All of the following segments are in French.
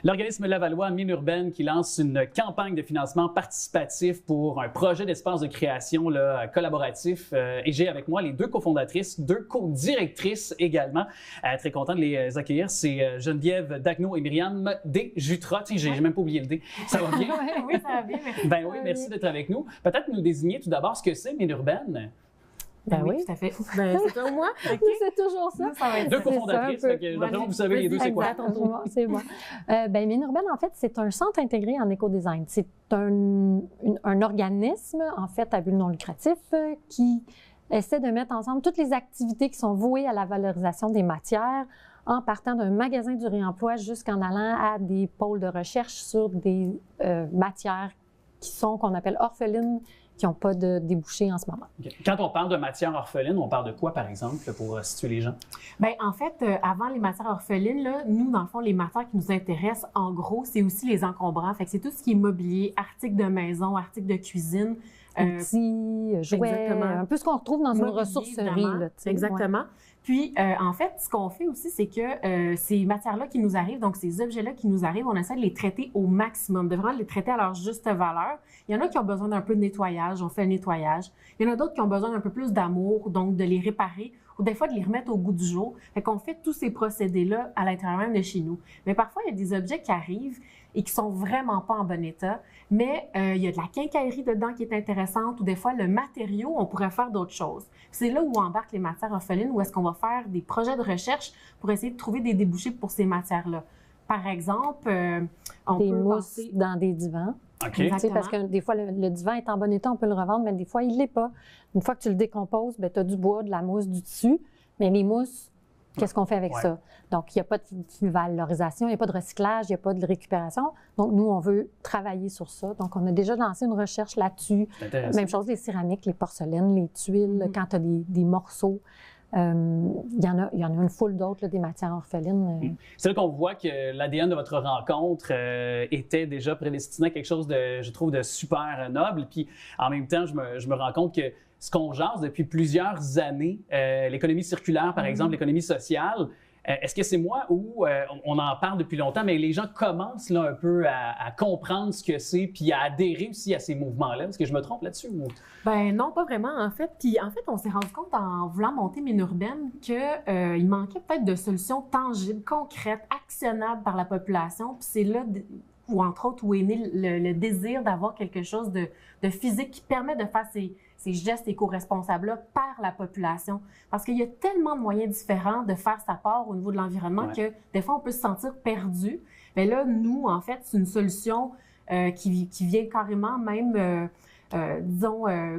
L'organisme Lavallois Mine Urbaine qui lance une campagne de financement participatif pour un projet d'espace de création là, collaboratif. Et j'ai avec moi les deux cofondatrices, deux co-directrices également. Très content de les accueillir. C'est Geneviève Dagneault et Myriam Desjutra. Tiens, j'ai même pas oublié le D. Ça va bien? Oui, ça va bien. Merci. Ben oui, merci d'être avec nous. Peut-être nous désigner tout d'abord ce que c'est Mine Urbaine. Ben oui, tout à fait. Ben, c'est toi ou moi? Okay. C'est toujours ça. Ça va être deux cofondatrices. Vous savez les deux, c'est quoi? C'est bon. Mine Urbaine, en fait, c'est un centre intégré en éco-design. C'est un organisme, en fait, à but non lucratif, qui essaie de mettre ensemble toutes les activités qui sont vouées à la valorisation des matières, en partant d'un magasin du réemploi jusqu'en allant à des pôles de recherche sur des matières qu'on appelle orphelines, qui n'ont pas de débouchés en ce moment. Okay. Quand on parle de matières orphelines, on parle de quoi, par exemple, pour situer les gens? Bien, en fait, avant les matières orphelines, là, nous, dans le fond, les matières qui nous intéressent, en gros, c'est aussi les encombrants. Fait que c'est tout ce qui est mobilier, articles de maison, articles de cuisine. Outils, jouets, un peu ce qu'on retrouve dans une ressourcerie. Là, exactement. Ouais. Puis, en fait, ce qu'on fait aussi, c'est que ces matières-là qui nous arrivent, donc ces objets-là qui nous arrivent, on essaie de les traiter au maximum, de vraiment les traiter à leur juste valeur. Il y en a qui ont besoin d'un peu de nettoyage, on fait le nettoyage. Il y en a d'autres qui ont besoin d'un peu plus d'amour, donc de les réparer ou des fois de les remettre au goût du jour. Fait qu'on fait tous ces procédés-là à l'intérieur même de chez nous. Mais parfois, il y a des objets qui arrivent et qui sont vraiment pas en bon état, mais il y a de la quincaillerie dedans qui est intéressante ou des fois, le matériau, on pourrait faire d'autres choses. C'est là où embarquent les matières orphelines, où est-ce qu'on va faire des projets de recherche pour essayer de trouver des débouchés pour ces matières-là. Par exemple, on peut mousses dans des divans. Okay. Parce que des fois, le divan est en bon état, on peut le revendre, mais des fois, il ne l'est pas. Une fois que tu le décomposes, tu as du bois, de la mousse, du tissu, mais les mousses, qu'est-ce qu'on fait avec ça? Donc, il n'y a pas de valorisation, il n'y a pas de recyclage, il n'y a pas de récupération. Donc, nous, on veut travailler sur ça. Donc, on a déjà lancé une recherche là-dessus. Même chose, les céramiques, les porcelaines, les tuiles, quand tu as des morceaux. Il y en a une foule d'autres, des matières orphelines. C'est là qu'on voit que l'ADN de votre rencontre était déjà prédestiné à quelque chose de, je trouve, de super noble. Puis en même temps, je me rends compte que ce qu'on jase depuis plusieurs années, l'économie circulaire, par exemple, l'économie sociale, est-ce que c'est moi ou on en parle depuis longtemps, mais les gens commencent là un peu à comprendre ce que c'est puis à adhérer aussi à ces mouvements-là? Est-ce que je me trompe là-dessus? Ou... Ben non, pas vraiment, en fait. Puis en fait, on s'est rendu compte en voulant monter Mine Urbaine qu'il manquait peut-être de solutions tangibles, concrètes, actionnables par la population. Puis c'est là où, entre autres, où est né le désir d'avoir quelque chose de physique qui permet de faire ces gestes éco-responsables-là par la population. Parce qu'il y a tellement de moyens différents de faire sa part au niveau de l'environnement que des fois, on peut se sentir perdu. Mais là, nous, en fait, c'est une solution qui vient carrément même,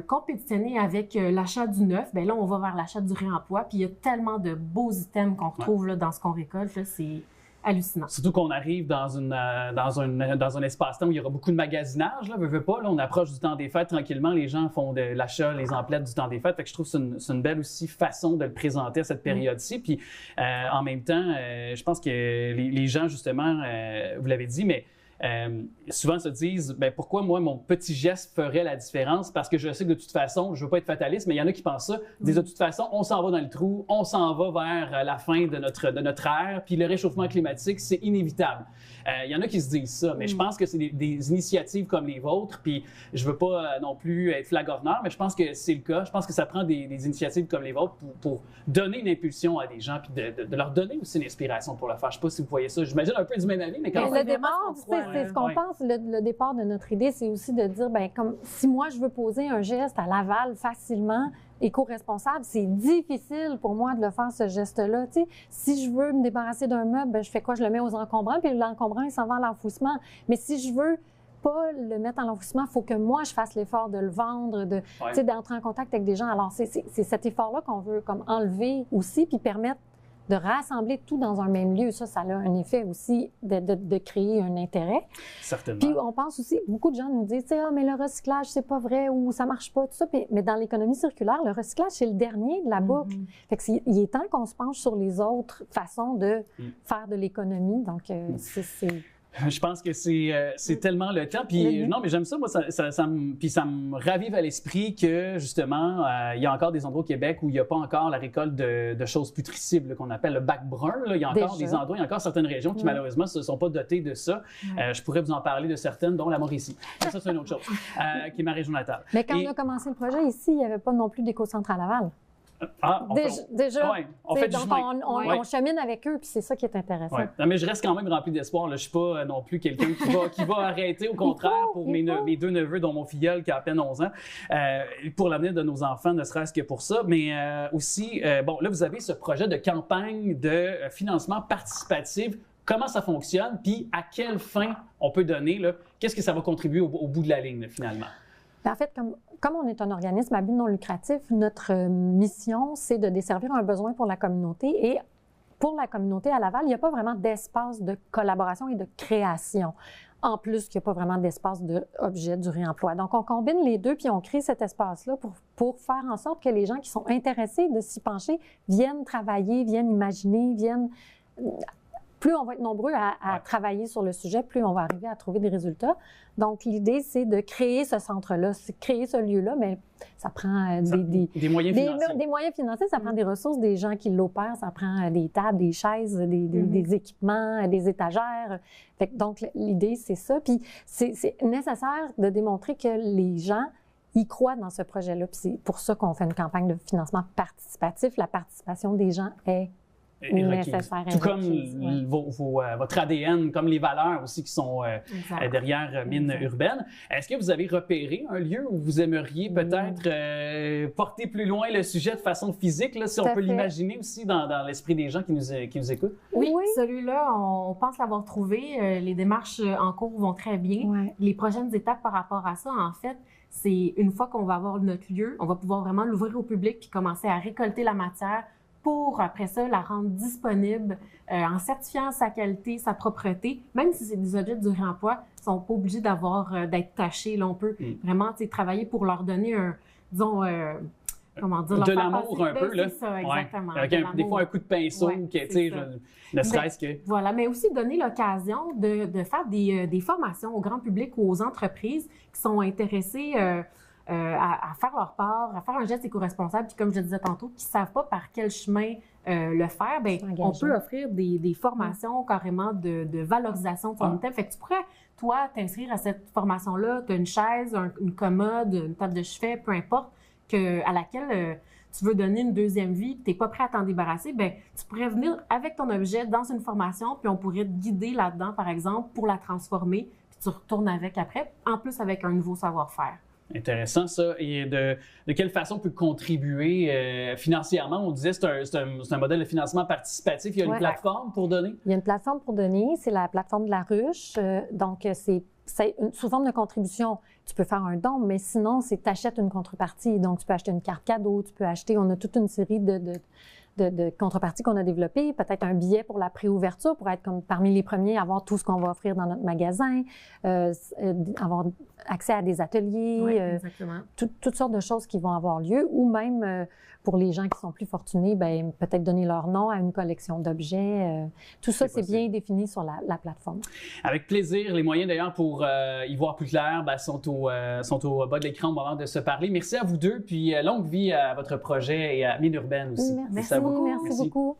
compétitionner avec l'achat du neuf. Bien là, on va vers l'achat du réemploi. Puis il y a tellement de beaux items qu'on retrouve là, dans ce qu'on récolte. Là, c'est hallucinant. Surtout qu'on arrive dans un espace-temps où il y aura beaucoup de magasinage, là, veux pas, là, on approche du temps des fêtes tranquillement, les gens font de l'achat, les emplettes du temps des fêtes, fait que je trouve que c'est une belle aussi façon de le présenter à cette période-ci, puis en même temps, je pense que les gens, justement, vous l'avez dit, mais souvent se disent ben pourquoi moi mon petit geste ferait la différence parce que je sais que de toute façon je veux pas être fataliste mais il y en a qui pensent ça disent de toute façon on s'en va dans le trou on s'en va vers la fin de notre ère puis le réchauffement climatique c'est inévitable. Il y en a qui se disent ça mais je pense que c'est des initiatives comme les vôtres puis je veux pas non plus être flagorneur mais je pense que c'est le cas. Je pense que ça prend des initiatives comme les vôtres pour donner une impulsion à des gens puis de leur donner aussi une inspiration pour le faire. Je sais pas si vous voyez ça. J'imagine un peu du même avis mais quand le départ c'est ce qu'on pense. Le départ de notre idée, c'est aussi de dire, ben comme si moi, je veux poser un geste à Laval facilement, éco-responsable, c'est difficile pour moi de le faire, ce geste-là. Tu sais, si je veux me débarrasser d'un meuble, ben, je fais quoi? Je le mets aux encombrants, puis l'encombrant, il s'en va à l'enfouissement. Mais si je veux pas le mettre à l'enfouissement, il faut que moi, je fasse l'effort de le vendre, d'entrer en contact avec des gens. Alors, c'est cet effort-là qu'on veut comme enlever aussi, puis permettre de rassembler tout dans un même lieu. Ça a un effet aussi de créer un intérêt. Certainement. Puis on pense aussi, beaucoup de gens nous disent, ah, mais le recyclage, c'est pas vrai ou ça marche pas, tout ça. Mais dans l'économie circulaire, le recyclage, c'est le dernier de la boucle. Fait que il est temps qu'on se penche sur les autres façons de faire de l'économie. Donc, c'est Je pense que c'est tellement le temps. Puis non, mais j'aime ça. Moi, ça me ravive à l'esprit que, justement, il y a encore des endroits au Québec où il n'y a pas encore la récolte de choses putricibles qu'on appelle le bac brun. Là. Il y a encore des endroits, il y a encore certaines régions qui, malheureusement, ne se sont pas dotées de ça. Je pourrais vous en parler de certaines, dont la Mauricie. Mais ça, c'est une autre chose, qui est ma région natale. Mais quand on a commencé le projet ici, il n'y avait pas non plus d'éco-centre à Laval. Déjà, ouais, on fait donc on chemine avec eux, puis c'est ça qui est intéressant. Ouais. Non, mais je reste quand même rempli d'espoir. Je ne suis pas non plus quelqu'un qui va arrêter. Au contraire, pour mes deux neveux, dont mon filleul qui a à peine 11 ans, pour l'avenir de nos enfants, ne serait-ce que pour ça. Mais aussi, bon, là, vous avez ce projet de campagne de financement participatif. Comment ça fonctionne, puis à quelle fin on peut donner? Qu'est-ce que ça va contribuer au bout de la ligne, finalement? En fait, comme on est un organisme à but non lucratif, notre mission, c'est de desservir un besoin pour la communauté. Et pour la communauté à Laval, il n'y a pas vraiment d'espace de collaboration et de création. En plus qu'il n'y a pas vraiment d'espace d'objet du réemploi. Donc, on combine les deux, puis on crée cet espace-là pour faire en sorte que les gens qui sont intéressés de s'y pencher viennent travailler, viennent imaginer, viennent... Plus on va être nombreux à travailler sur le sujet, plus on va arriver à trouver des résultats. Donc, l'idée, c'est de créer ce centre-là, créer ce lieu-là, mais ça prend des moyens financiers. Des moyens financiers, ça prend des ressources, des gens qui l'opèrent, ça prend des tables, des chaises, des équipements, des étagères. Donc, l'idée, c'est ça. Puis, c'est nécessaire de démontrer que les gens y croient dans ce projet-là. Puis, c'est pour ça qu'on fait une campagne de financement participatif. La participation des gens est nécessaire. Tout comme votre ADN, comme les valeurs aussi qui sont derrière Mines Urbaines. Est-ce que vous avez repéré un lieu où vous aimeriez peut-être porter plus loin le sujet de façon physique, là, si on peut l'imaginer aussi dans l'esprit des gens qui nous écoutent? Oui, celui-là, on pense l'avoir trouvé. Les démarches en cours vont très bien. Ouais. Les prochaines étapes par rapport à ça, en fait, c'est une fois qu'on va avoir notre lieu, on va pouvoir vraiment l'ouvrir au public puis commencer à récolter la matière pour, après ça, la rendre disponible en certifiant sa qualité, sa propreté. Même si c'est des objets du réemploi, ils ne sont pas obligés d'être tachés. Là, on peut vraiment travailler pour leur donner comment dire? De l'amour un peu, là. C'est ça, exactement. Ouais. Avec des fois un coup de pinceau, ne serait-ce que... Voilà, mais aussi donner l'occasion de faire des formations au grand public ou aux entreprises qui sont intéressées à faire leur part, à faire un geste éco-responsable, puis comme je le disais tantôt, qui ne savent pas par quel chemin le faire, bien, on peut offrir des formations carrément de valorisation de son item. Fait que tu pourrais, toi, t'inscrire à cette formation-là, tu as une chaise, une commode, une table de chevet, peu importe, à laquelle tu veux donner une deuxième vie, tu n'es pas prêt à t'en débarrasser, bien, tu pourrais venir avec ton objet dans une formation, puis on pourrait te guider là-dedans, par exemple, pour la transformer, puis tu retournes avec après, en plus avec un nouveau savoir-faire. Intéressant, ça. Et de quelle façon on peut contribuer financièrement? On disait que c'est un modèle de financement participatif. Il y a une plateforme pour donner? Il y a une plateforme pour donner. C'est la plateforme de la ruche. Donc, c'est sous forme de contribution. Tu peux faire un don, mais sinon, c'est tu achètes une contrepartie. Donc, tu peux acheter une carte cadeau, tu peux acheter... On a toute une série de contreparties qu'on a développées, peut-être un billet pour la préouverture, pour être comme parmi les premiers à avoir tout ce qu'on va offrir dans notre magasin, avoir accès à des ateliers, toutes sortes de choses qui vont avoir lieu, ou même pour les gens qui sont plus fortunés, bien, peut-être donner leur nom à une collection d'objets. Tout ça, c'est bien défini sur la plateforme. Avec plaisir. Les moyens, d'ailleurs, pour y voir plus clair, sont au bas de l'écran au moment de se parler. Merci à vous deux, puis longue vie à votre projet et à Mines Urbaines aussi. Merci beaucoup.